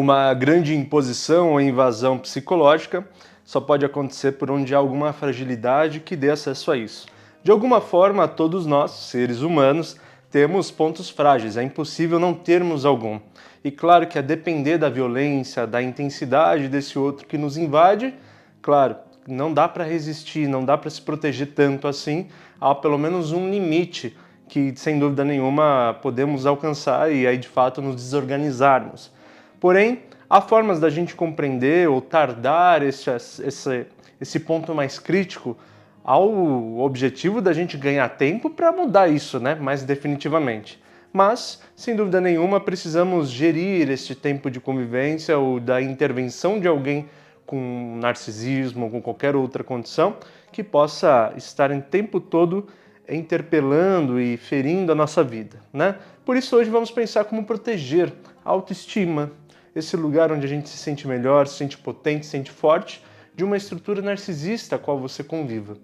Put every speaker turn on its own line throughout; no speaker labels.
Uma grande imposição ou invasão psicológica só pode acontecer por onde há alguma fragilidade que dê acesso a isso. De alguma forma, todos nós, seres humanos, temos pontos frágeis, é impossível não termos algum. E claro que a depender da violência, da intensidade desse outro que nos invade, claro, não dá para resistir, não dá para se proteger tanto assim, há pelo menos um limite que, sem dúvida nenhuma, podemos alcançar e aí de fato nos desorganizarmos. Porém, há formas da gente compreender ou tardar esse ponto mais crítico ao objetivo da gente ganhar tempo para mudar isso, né, mais definitivamente. Mas, sem dúvida nenhuma, precisamos gerir este tempo de convivência ou da intervenção de alguém com narcisismo ou com qualquer outra condição que possa estar em tempo todo interpelando e ferindo a nossa vida, né? Por isso hoje vamos pensar como proteger a autoestima, esse lugar onde a gente se sente melhor, se sente potente, se sente forte, de uma estrutura narcisista a qual você conviva.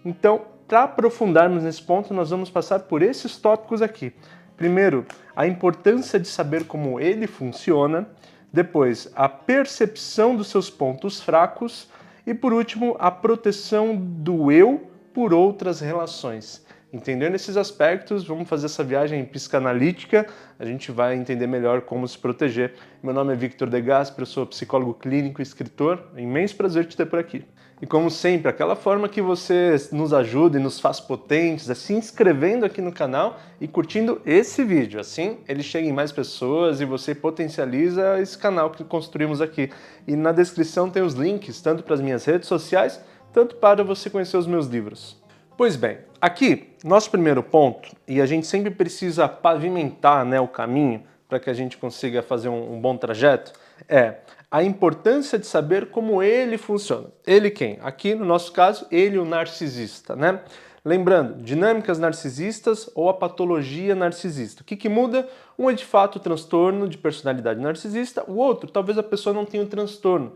Então, para aprofundarmos nesse ponto, nós vamos passar por esses tópicos aqui. Primeiro, a importância de saber como ele funciona. Depois, a percepção dos seus pontos fracos. E por último, a proteção do eu por outras relações. Entendendo esses aspectos, vamos fazer essa viagem psicanalítica, a gente vai entender melhor como se proteger. Meu nome é Victor De Gasperi, eu sou psicólogo clínico e escritor, é um imenso prazer te ter por aqui. E como sempre, aquela forma que você nos ajuda e nos faz potentes é se inscrevendo aqui no canal e curtindo esse vídeo, assim ele chega em mais pessoas e você potencializa esse canal que construímos aqui. E na descrição tem os links, tanto para as minhas redes sociais, tanto para você conhecer os meus livros. Pois bem, aqui, nosso primeiro ponto, e a gente sempre precisa pavimentar, né, o caminho para que a gente consiga fazer um bom trajeto, é a importância de saber como ele funciona. Ele quem? Aqui, no nosso caso, ele o narcisista, né? Lembrando, dinâmicas narcisistas ou a patologia narcisista. O que muda? Um é de fato o transtorno de personalidade narcisista, o outro, talvez a pessoa não tenha o transtorno,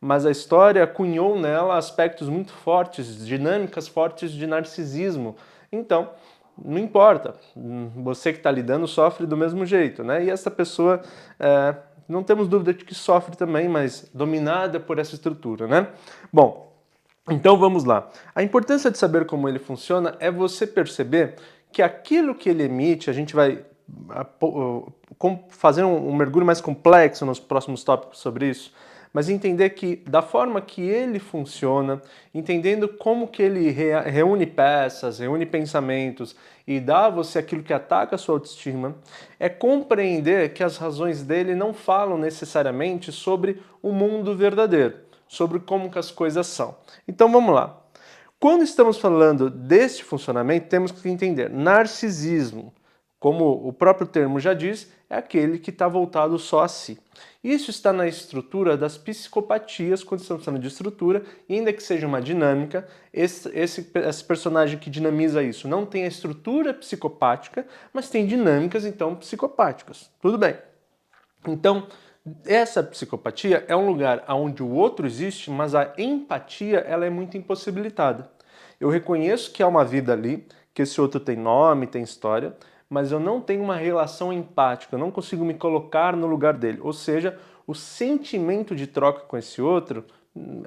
mas a história cunhou nela aspectos muito fortes, dinâmicas fortes de narcisismo. Então, não importa, você que está lidando sofre do mesmo jeito, né? E essa pessoa, não temos dúvida de que sofre também, mas dominada por essa estrutura, né? Bom, então vamos lá. A importância de saber como ele funciona é você perceber que aquilo que ele emite, a gente vai fazer um mergulho mais complexo nos próximos tópicos sobre isso, mas entender que da forma que ele funciona, entendendo como que ele reúne peças, reúne pensamentos e dá a você aquilo que ataca a sua autoestima, é compreender que as razões dele não falam necessariamente sobre o mundo verdadeiro, sobre como que as coisas são. Então vamos lá. Quando estamos falando deste funcionamento, temos que entender narcisismo. Como o próprio termo já diz, é aquele que está voltado só a si. Isso está na estrutura das psicopatias, quando estamos falando de estrutura, e ainda que seja uma dinâmica, esse personagem que dinamiza isso não tem a estrutura psicopática, mas tem dinâmicas, então, psicopáticas. Tudo bem. Então, essa psicopatia é um lugar onde o outro existe, mas a empatia ela é muito impossibilitada. Eu reconheço que há uma vida ali, que esse outro tem nome, tem história, mas eu não tenho uma relação empática, eu não consigo me colocar no lugar dele. Ou seja, o sentimento de troca com esse outro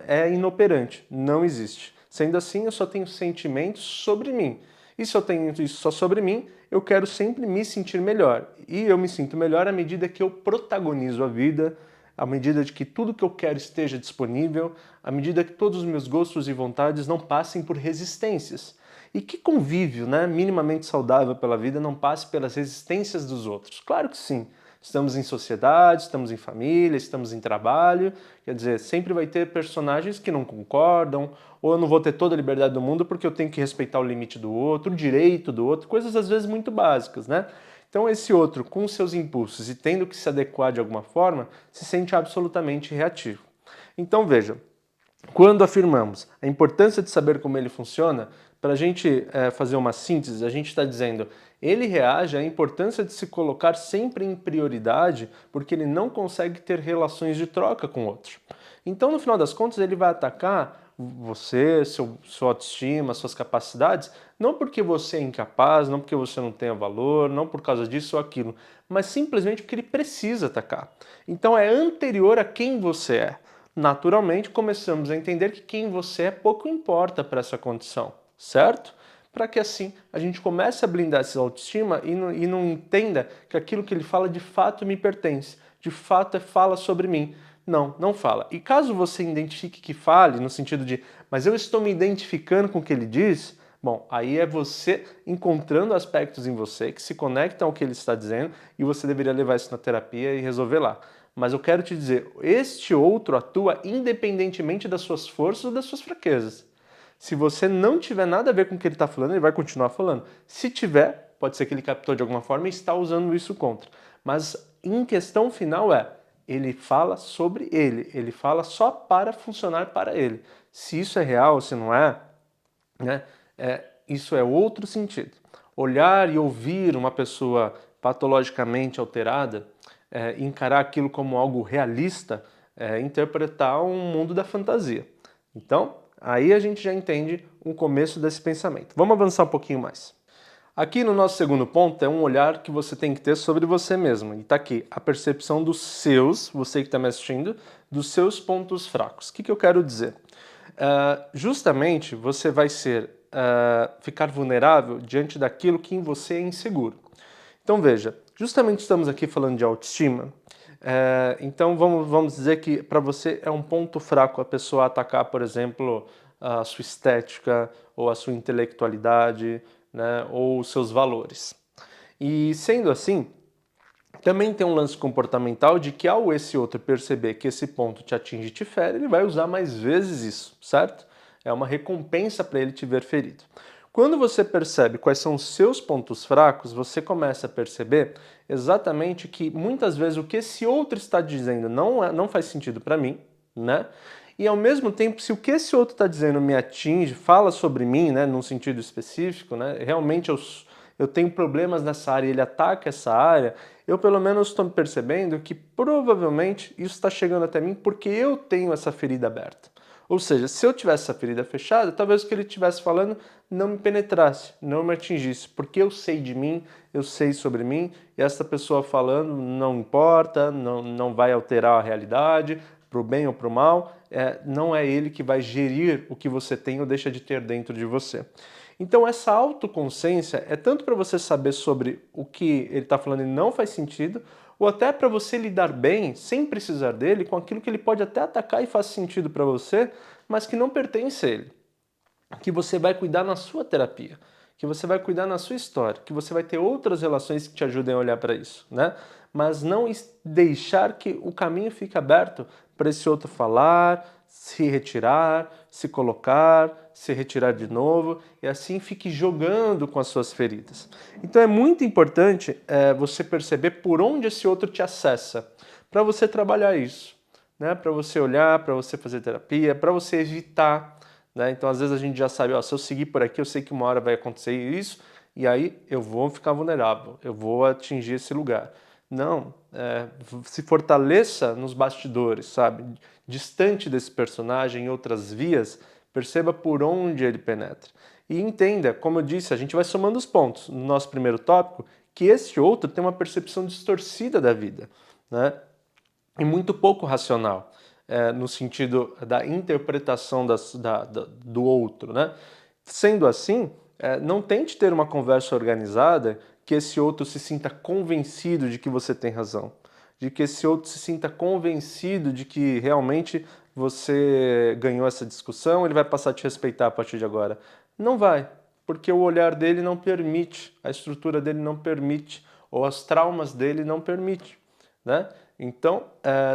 é inoperante, não existe. Sendo assim, eu só tenho sentimentos sobre mim. E se eu tenho isso só sobre mim, eu quero sempre me sentir melhor. E eu me sinto melhor à medida que eu protagonizo a vida, à medida de que tudo que eu quero esteja disponível, à medida que todos os meus gostos e vontades não passem por resistências. E que convívio, né, minimamente saudável pela vida não passe pelas resistências dos outros? Claro que sim. Estamos em sociedade, estamos em família, estamos em trabalho, quer dizer, sempre vai ter personagens que não concordam, ou eu não vou ter toda a liberdade do mundo porque eu tenho que respeitar o limite do outro, o direito do outro, coisas às vezes muito básicas, né? Então esse outro, com seus impulsos e tendo que se adequar de alguma forma, se sente absolutamente reativo. Então veja, quando afirmamos a importância de saber como ele funciona, para a gente fazer uma síntese, a gente está dizendo ele reage à importância de se colocar sempre em prioridade porque ele não consegue ter relações de troca com outros. Então, no final das contas, ele vai atacar você, sua autoestima, suas capacidades, não porque você é incapaz, não porque você não tenha valor, não por causa disso ou aquilo, mas simplesmente porque ele precisa atacar. Então é anterior a quem você é. Naturalmente, começamos a entender que quem você é pouco importa para essa condição, certo? Para que assim a gente comece a blindar essa autoestima e não entenda que aquilo que ele fala de fato me pertence, de fato fala sobre mim. Não, não fala. E caso você identifique que fale, no sentido de, mas eu estou me identificando com o que ele diz, bom, aí é você encontrando aspectos em você que se conectam ao que ele está dizendo e você deveria levar isso na terapia e resolver lá. Mas eu quero te dizer, este outro atua independentemente das suas forças ou das suas fraquezas. Se você não tiver nada a ver com o que ele está falando, ele vai continuar falando. Se tiver, pode ser que ele captou de alguma forma e está usando isso contra. Mas em questão final ele fala sobre ele fala só para funcionar para ele. Se isso é real, se não é, né, isso é outro sentido. Olhar e ouvir uma pessoa patologicamente alterada, encarar aquilo como algo realista, interpretar um mundo da fantasia. Então, aí a gente já entende o começo desse pensamento. Vamos avançar um pouquinho mais. Aqui no nosso segundo ponto é um olhar que você tem que ter sobre você mesmo. E tá aqui, a percepção dos seus, você que está me assistindo, dos seus pontos fracos. O que eu quero dizer? Justamente você vai ficar vulnerável diante daquilo que em você é inseguro. Então veja, justamente estamos aqui falando de autoestima, então vamos dizer que para você é um ponto fraco a pessoa atacar, por exemplo, a sua estética ou a sua intelectualidade, né, ou os seus valores. E sendo assim, também tem um lance comportamental de que ao esse outro perceber que esse ponto te atinge e te fere, ele vai usar mais vezes isso, certo? É uma recompensa para ele te ver ferido. Quando você percebe quais são os seus pontos fracos, você começa a perceber exatamente que muitas vezes o que esse outro está dizendo não faz sentido para mim, né? E ao mesmo tempo, se o que esse outro está dizendo me atinge, fala sobre mim, né, num sentido específico, né, realmente eu tenho problemas nessa área e ele ataca essa área, eu pelo menos estou percebendo que provavelmente isso está chegando até mim porque eu tenho essa ferida aberta. Ou seja, se eu tivesse essa ferida fechada, talvez o que ele estivesse falando não me penetrasse, não me atingisse, porque eu sei de mim, eu sei sobre mim, e essa pessoa falando não importa, não vai alterar a realidade, para o bem ou para o mal, não é ele que vai gerir o que você tem ou deixa de ter dentro de você. Então essa autoconsciência é tanto para você saber sobre o que ele está falando e não faz sentido, ou até para você lidar bem, sem precisar dele, com aquilo que ele pode até atacar e faz sentido para você, mas que não pertence a ele. Que você vai cuidar na sua terapia, que você vai cuidar na sua história, que você vai ter outras relações que te ajudem a olhar para isso, né? Mas não deixar que o caminho fique aberto para esse outro falar, se retirar, se colocar, se retirar de novo e assim fique jogando com as suas feridas. Então é muito importante você perceber por onde esse outro te acessa, para você trabalhar isso, né? Para você olhar, para você fazer terapia, para você evitar, né? Então às vezes a gente já sabe, ó, se eu seguir por aqui, eu sei que uma hora vai acontecer isso e aí eu vou ficar vulnerável, eu vou atingir esse lugar. Não, se fortaleça nos bastidores, sabe? Distante desse personagem, em outras vias, perceba por onde ele penetra. E entenda, como eu disse, a gente vai somando os pontos no nosso primeiro tópico, que esse outro tem uma percepção distorcida da vida, né? E muito pouco racional, no sentido da interpretação do outro, né? Sendo assim, não tente ter uma conversa organizada que esse outro se sinta convencido de que você tem razão, de que esse outro se sinta convencido de que realmente você ganhou essa discussão, ele vai passar a te respeitar a partir de agora. Não vai, porque o olhar dele não permite, a estrutura dele não permite, ou as traumas dele não permite, né? Então,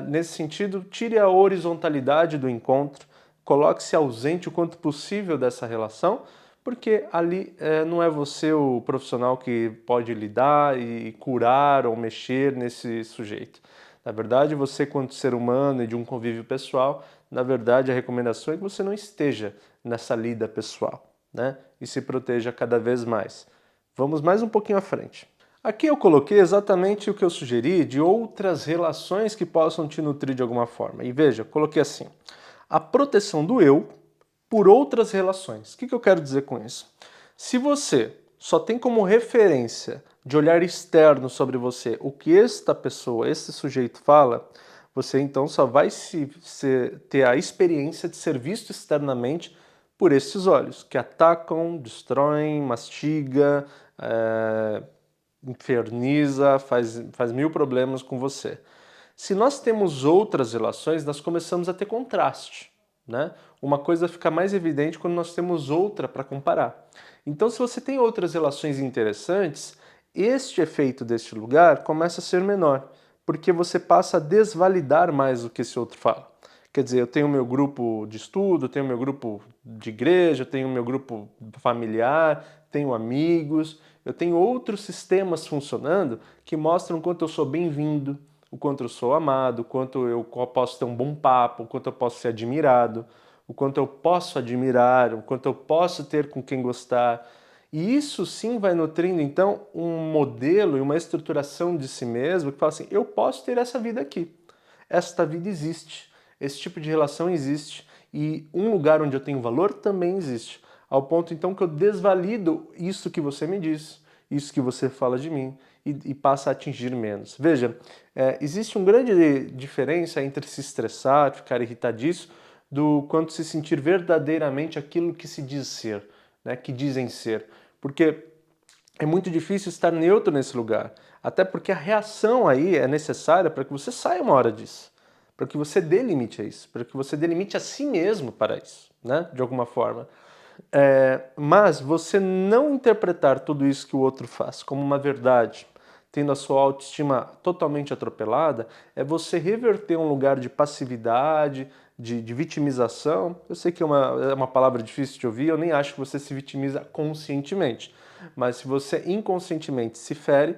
nesse sentido, tire a horizontalidade do encontro, coloque-se ausente o quanto possível dessa relação, porque ali não é você o profissional que pode lidar e curar ou mexer nesse sujeito. Na verdade, você, quanto ser humano e de um convívio pessoal, na verdade, a recomendação é que você não esteja nessa lida pessoal, né? E se proteja cada vez mais. Vamos mais um pouquinho à frente. Aqui eu coloquei exatamente o que eu sugeri de outras relações que possam te nutrir de alguma forma. E veja, eu coloquei assim: a proteção do eu por outras relações. O que eu quero dizer com isso? Se você só tem como referência de olhar externo sobre você o que esta pessoa, esse sujeito fala, você então só vai ter a experiência de ser visto externamente por esses olhos, que atacam, destroem, mastiga, inferniza, faz mil problemas com você. Se nós temos outras relações, nós começamos a ter contraste, né? Uma coisa fica mais evidente quando nós temos outra para comparar. Então, se você tem outras relações interessantes, este efeito deste lugar começa a ser menor, porque você passa a desvalidar mais o que esse outro fala. Quer dizer, eu tenho meu grupo de estudo, eu tenho meu grupo de igreja, eu tenho meu grupo familiar, tenho amigos, eu tenho outros sistemas funcionando que mostram o quanto eu sou bem-vindo, o quanto eu sou amado, o quanto eu posso ter um bom papo, o quanto eu posso ser admirado, o quanto eu posso admirar, o quanto eu posso ter com quem gostar. E isso sim vai nutrindo, então, um modelo e uma estruturação de si mesmo que fala assim, eu posso ter essa vida aqui. Esta vida existe, esse tipo de relação existe, e um lugar onde eu tenho valor também existe. Ao ponto, então, que eu desvalido isso que você me diz, isso que você fala de mim, e passa a atingir menos. Veja, existe uma grande diferença entre se estressar, ficar irritadiço, do quanto se sentir verdadeiramente aquilo que se diz ser, né, que dizem ser. Porque é muito difícil estar neutro nesse lugar, até porque a reação aí é necessária para que você saia uma hora disso, para que você dê limite a isso, para que você dê limite a si mesmo para isso, né, de alguma forma. Mas você não interpretar tudo isso que o outro faz como uma verdade, tendo a sua autoestima totalmente atropelada, é você reverter um lugar de passividade, de vitimização. Eu sei que é uma palavra difícil de ouvir, eu nem acho que você se vitimiza conscientemente, mas se você inconscientemente se fere,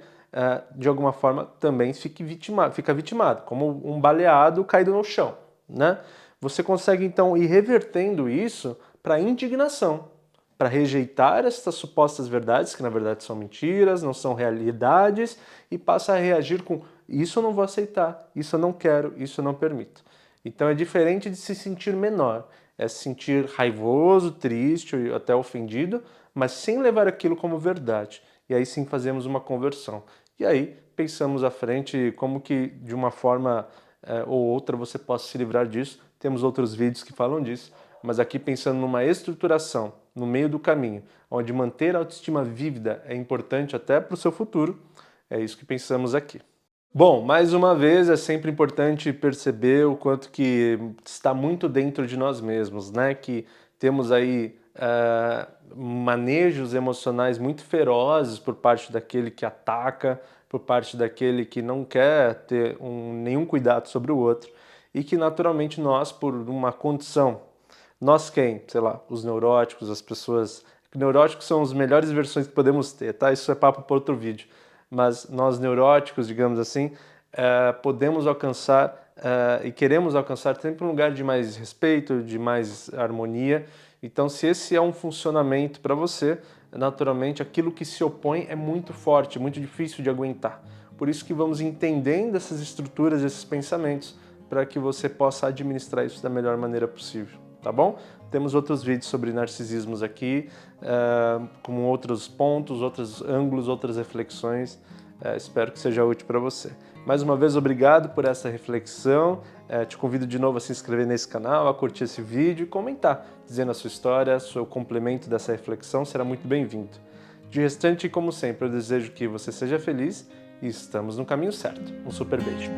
de alguma forma também fica vitimado, como um baleado caído no chão, né? Você consegue então ir revertendo isso para indignação, para rejeitar estas supostas verdades, que na verdade são mentiras, não são realidades, e passa a reagir com isso eu não vou aceitar, isso eu não quero, isso eu não permito. Então é diferente de se sentir menor, é se sentir raivoso, triste, ou até ofendido, mas sem levar aquilo como verdade. E aí sim fazemos uma conversão. E aí pensamos à frente como que de uma forma ou outra você possa se livrar disso. Temos outros vídeos que falam disso, mas aqui pensando numa estruturação, no meio do caminho, onde manter a autoestima vívida é importante até para o seu futuro, é isso que pensamos aqui. Bom, mais uma vez é sempre importante perceber o quanto que está muito dentro de nós mesmos, né? Que temos aí manejos emocionais muito ferozes por parte daquele que ataca, por parte daquele que não quer ter nenhum cuidado sobre o outro e que naturalmente nós, por uma condição, nós quem? Sei lá, os neuróticos, as pessoas... Neuróticos são as melhores versões que podemos ter, tá? Isso é papo para outro vídeo. Mas nós neuróticos, digamos assim, podemos alcançar e queremos alcançar sempre um lugar de mais respeito, de mais harmonia. Então, se esse é um funcionamento para você, naturalmente aquilo que se opõe é muito forte, muito difícil de aguentar. Por isso que vamos entendendo essas estruturas, esses pensamentos, para que você possa administrar isso da melhor maneira possível, tá bom? Temos outros vídeos sobre narcisismos aqui, com outros pontos, outros ângulos, outras reflexões. Espero que seja útil para você. Mais uma vez, obrigado por essa reflexão. Te convido de novo a se inscrever nesse canal, a curtir esse vídeo e comentar, dizendo a sua história, seu complemento dessa reflexão será muito bem-vindo. De restante, como sempre, eu desejo que você seja feliz e estamos no caminho certo. Um super beijo.